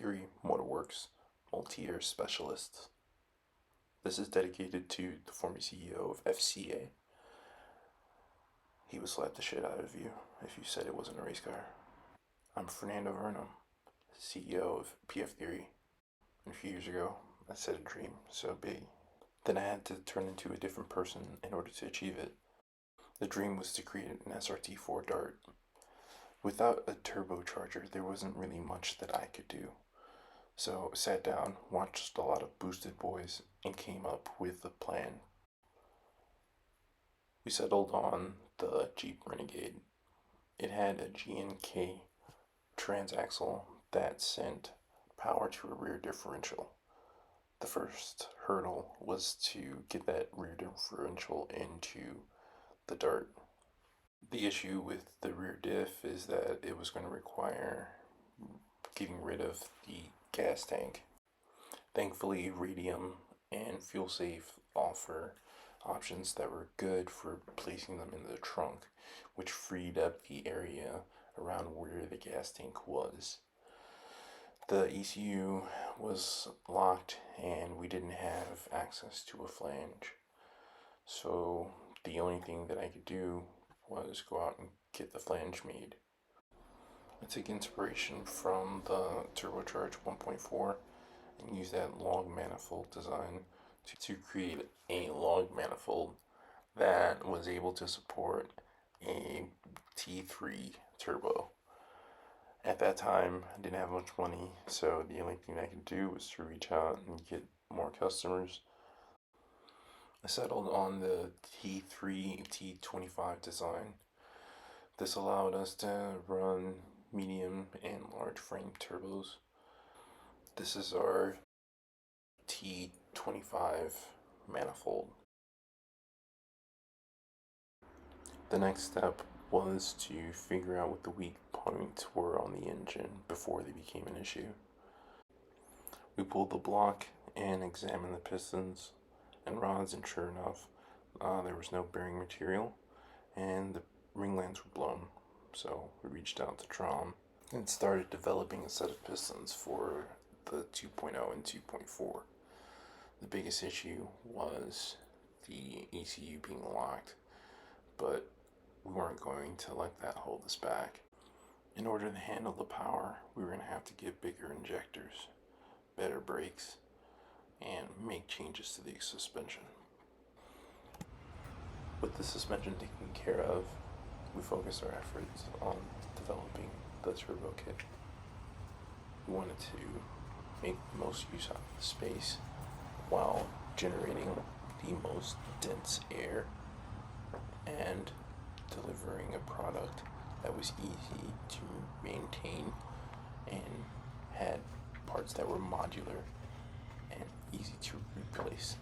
PFTheory MOTORWORKS Multiair specialist. This is dedicated to the former CEO of FCA. He would slap the shit out of you if you said it wasn't a race car. I'm Fernando Vernum, CEO of PFTheory. And a few years ago, I set a dream so big that I had to turn into a different person in order to achieve it. The dream was to create an SRT4 Dart. Without a turbocharger, there wasn't really much that I could do. So I sat down, watched a lot of Boosted Boys, and came up with a plan. We settled on the Jeep Renegade. It had a G&K transaxle that sent power to a rear differential. The first hurdle was to get that rear differential into the Dart. The issue with the rear diff is that it was going to require getting rid of the gas tank. Thankfully, Radium and FuelSafe offer options that were good for placing them in the trunk, which freed up the area around where the gas tank was. The ECU was locked and we didn't have access to a flange. So the only thing that I could do was go out and get the flange made. I took inspiration from the turbocharged 1.4 and used that log manifold design to create a log manifold that was able to support a T3 turbo. At that time, I didn't have much money, so the only thing I could do was to reach out and get more customers. I settled on the T3 T25 design. This allowed us to run medium and large frame turbos. This is our T25 manifold. The next step was to figure out what the weak points were on the engine before they became an issue. We pulled the block and examined the pistons and rods, and sure enough, there was no bearing material and the ring lands were blown. So we reached out to Trom and started developing a set of pistons for the 2.0 and 2.4. The biggest issue was the ECU being locked, but we weren't going to let that hold us back. In order to handle the power, we were going to have to get bigger injectors, better brakes, and make changes to the suspension. With the suspension taken care of, we focused our efforts on developing the turbo kit. We wanted to make the most use out of the space while generating the most dense air and delivering a product that was easy to maintain and had parts that were modular and easy to replace.